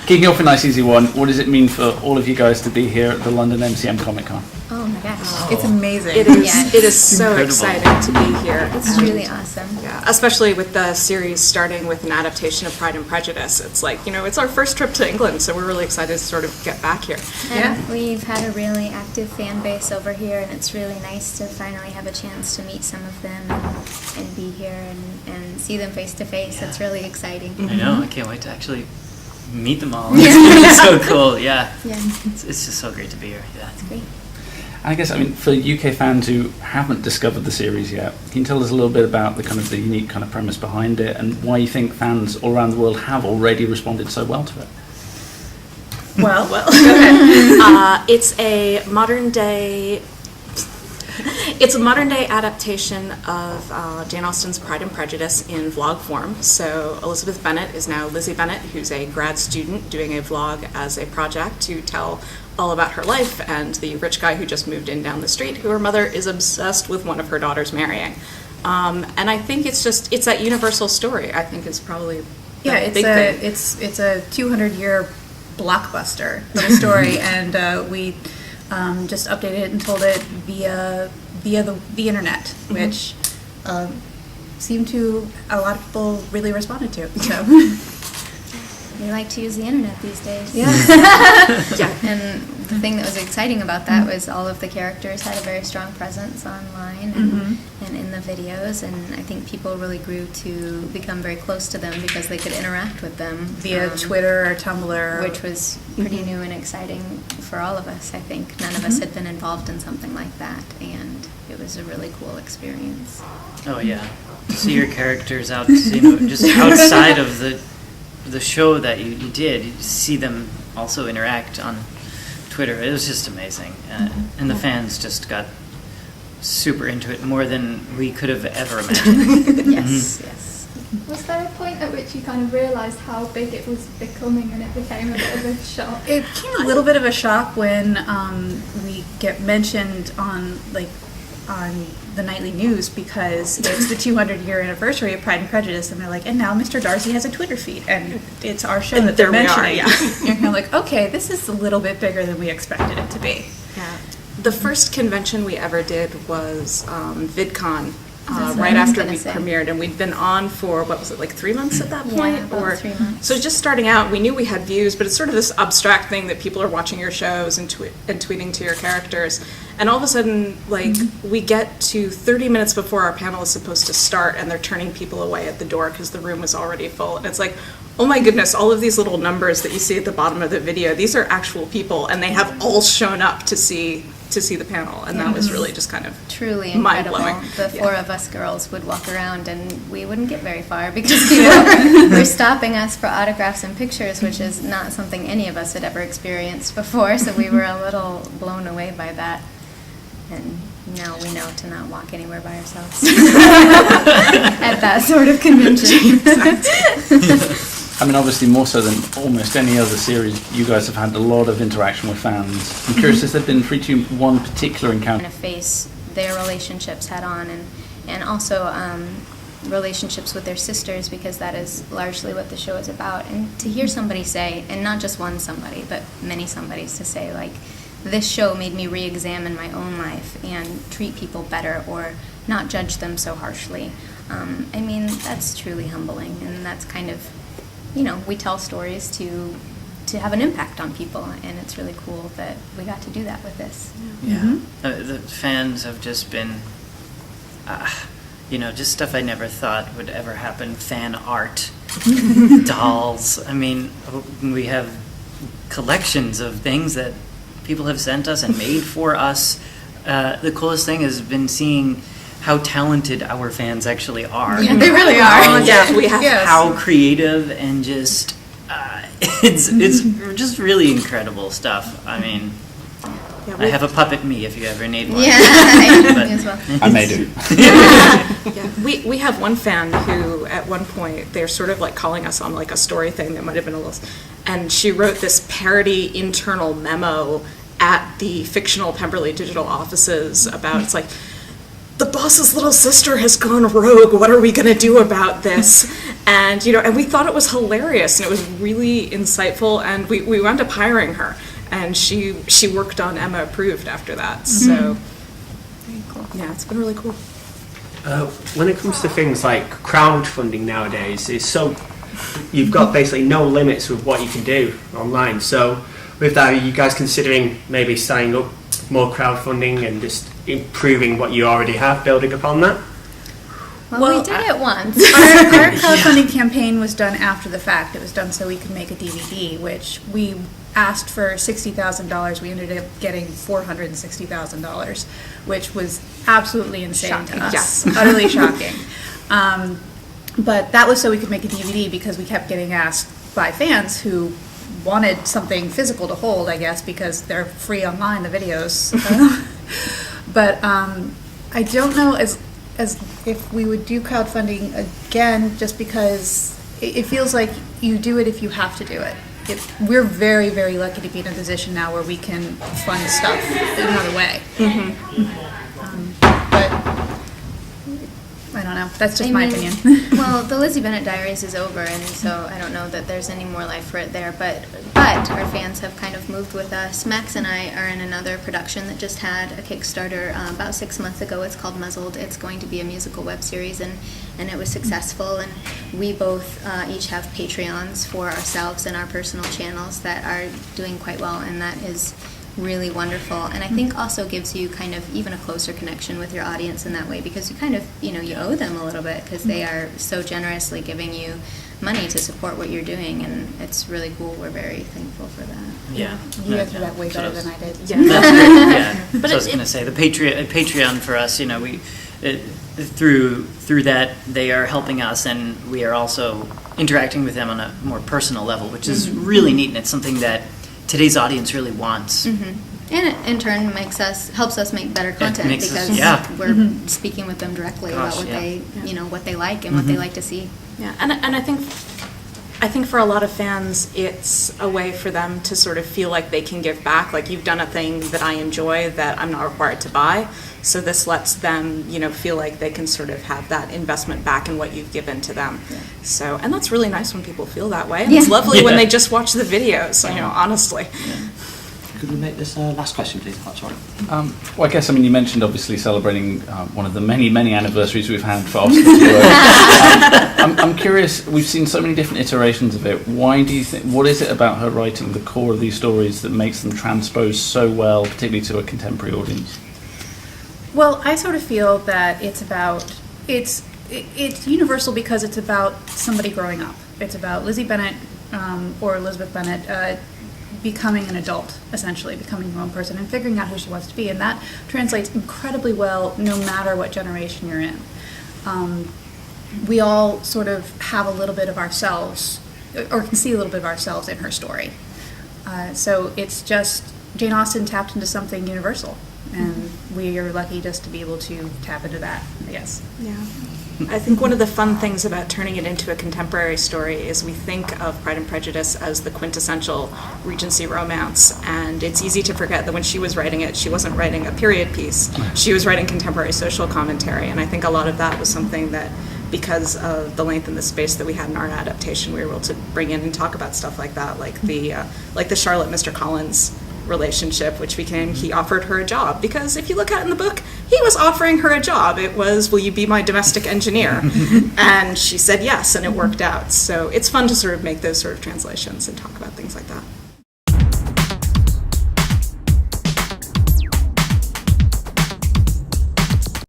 Kicking off a nice easy one, what does it mean for all of you guys to be here at the London MCM Comic Con? Oh my gosh. It's amazing. It is. Yes. It is so Incredible. exciting to be here. It's really awesome. Yeah, especially with the series starting with an adaptation of Pride and Prejudice. It's like, it's our first trip to England, so we're really excited to sort of get back here. And we've had a really active fan base over here, and it's really nice to finally have a chance to meet some of them and be here and see them face to face. It's really exciting. I know. I can't wait to actually meet them all. It's gonna be so cool. Yeah. Yeah, It's just so great to be here. Yeah. it's great. I guess, for UK fans who haven't discovered the series yet, can you tell us a little bit about the unique kind of premise behind it and why you think fans all around the world have already responded so well to it? Well, Go ahead. It's a modern day adaptation of Jane Austen's Pride and Prejudice in vlog form. So Elizabeth Bennet is now Lizzie Bennet, who's a grad student doing a vlog as a project to tell all about her life and the rich guy who just moved in down the street, who her mother is obsessed with one of her daughters marrying. And I think it's that universal story, I think, is probably the big thing. it's a 200-year blockbuster of a story, and we just updated it and told it via the internet, which seemed to a lot of people really responded to. So. We like to use the internet these days. Yeah. Yeah. And the thing that was exciting about that was all of the characters had a very strong presence online and in the videos, and I think people really grew to become very close to them because they could interact with them Via Twitter or Tumblr. which was pretty new and exciting for all of us. I think none of us had been involved in something like that, and it was a really cool experience. Oh yeah. To see your characters out, just outside of the show that you did, you see them also interact on Twitter. It was just amazing, and the fans just got super into it, more than we could have ever imagined. Yes, yes. Was there a point at which you kind of realised how big it was becoming and it became a bit of a shock? It came a little bit of a shock when we get mentioned on the nightly news, because it's the 200-year anniversary of Pride and Prejudice, and they're like, and now Mr. Darcy has a Twitter feed, and it's our show that they're there we are, mentioning. yeah. You're kind of like, okay, this is a little bit bigger than we expected it to be. Yeah. The first convention we ever did was VidCon, That's what right I was after gonna we say. premiered, and we'd been on for, 3 months at that Yeah, point? about 3 months. So just starting out, we knew we had views, but it's sort of this abstract thing that people are watching your shows and tweeting to your characters. And all of a sudden, we get to 30 minutes before our panel is supposed to start, and they're turning people away at the door because the room is already full. And it's like, oh my goodness, all of these little numbers that you see at the bottom of the video, these are actual people, and they have all shown up to see the panel. And that was really just kind of Truly incredible. mind-blowing. The four of us girls would walk around and we wouldn't get very far because people were stopping us for autographs and pictures, which is not something any of us had ever experienced before, so we were a little blown away by that. And now we know to not walk anywhere by ourselves at that sort of convention. Obviously more so than almost any other series, you guys have had a lot of interaction with fans. I'm curious, has there been for you one particular encounter? Kind of face their relationships head on, and also relationships with their sisters, because that is largely what the show is about. And to hear somebody say, and not just one somebody, but many somebodies to say, like, this show made me re-examine my own life and treat people better or not judge them so harshly. That's truly humbling, and that's kind of, we tell stories to have an impact on people, and it's really cool that we got to do that with this. Yeah. The fans have just been, just stuff I never thought would ever happen. Fan art, dolls. We have collections of things that people have sent us and made for us. The coolest thing has been seeing how talented our fans actually are. Yeah, they really are. Yeah, we have How creative and just it's just really incredible stuff. I have a puppet me if you ever need one. Yeah, I as well. I may do. Yeah, we have one fan who, at one point, they're sort of like calling us on like a story thing that might have been a little, and she wrote this parody internal memo at the fictional Pemberley Digital offices about, it's like, the boss's little sister has gone rogue. What are we going to do about this? And, and we thought it was hilarious, and it was really insightful, and we wound up hiring her, and she worked on Emma Approved after that. So, Very cool. yeah, it's been really cool. When it comes to things like crowdfunding nowadays, you've got basically no limits with what you can do online. So with that, are you guys considering maybe signing up more crowdfunding and just improving what you already have, building upon that? Well, we did it once. Our crowdfunding campaign was done after the fact. It was done so we could make a DVD, which we asked for $60,000. We ended up getting $460,000, which was absolutely insane Shocking. to us. Yes. Utterly shocking. But that was so we could make a DVD, because we kept getting asked by fans who wanted something physical to hold, I guess, because they're free online, the videos. But I don't know as if we would do crowdfunding again, just because it feels like you do it if you have to do it. We're very, very lucky to be in a position now where we can fund stuff in another way. But I don't know. That's just my opinion. Well, the Lizzie Bennet Diaries is over, and so I don't know that there's any more life for it there. But our fans have kind of moved with us. Max and I are in another production that just had a Kickstarter about 6 months ago. It's called Muzzled. It's going to be a musical web series, and it was successful. And we both each have Patreons for ourselves and our personal channels that are doing quite well, and that is really wonderful, and I think also gives you kind of even a closer connection with your audience in that way, because you kind of, you owe them a little bit, because they are so generously giving you money to support what you're doing, and it's really cool. We're very thankful for that. Yeah. You answered that way better than I did. Yeah. That's great, yeah. But I was going to say, the Patreon for us, through that, they are helping us, and we are also interacting with them on a more personal level, which is really neat, and it's something that today's audience really wants. And it in turn helps us make better content, makes us- because yeah. we're speaking with them directly Gosh, about what yeah. they, what they like and what they like to see. Yeah, and I think for a lot of fans, it's a way for them to sort of feel like they can give back. Like, you've done a thing that I enjoy that I'm not required to buy. So this lets them, feel like they can sort of have that investment back in what you've given to them. Yeah. So, and that's really nice when people feel that way. And Yeah. it's lovely when Yeah. they just watch the videos, honestly. Could we make this last question, please? That's all right. Well, I guess, you mentioned obviously celebrating one of the many, many anniversaries we've had for Oscar's work. I'm curious, we've seen so many different iterations of it. Why do you think, what is it about her writing, the core of these stories, that makes them transpose so well, particularly to a contemporary audience? Well, I sort of feel that it's universal because it's about somebody growing up. It's about Lizzie Bennet or Elizabeth Bennet becoming an adult, essentially, becoming her own person and figuring out who she wants to be. And that translates incredibly well no matter what generation you're in. We all sort of have a little bit of ourselves, or can see a little bit of ourselves in her story. So it's just, Jane Austen tapped into something universal. And we are lucky just to be able to tap into that, I guess. Yeah. I think one of the fun things about turning it into a contemporary story is we think of Pride and Prejudice as the quintessential Regency romance, and it's easy to forget that when she was writing it, she wasn't writing a period piece. She was writing contemporary social commentary, and I think a lot of that was something that, because of the length and the space that we had in our adaptation, we were able to bring in and talk about stuff like that, like the Charlotte Mr. Collins relationship, which became he offered her a job, because if you look at it in the book, he was offering her a job. It was, will you be my domestic engineer? And she said yes, and it worked out. So it's fun to sort of make those sort of translations and talk about things like that.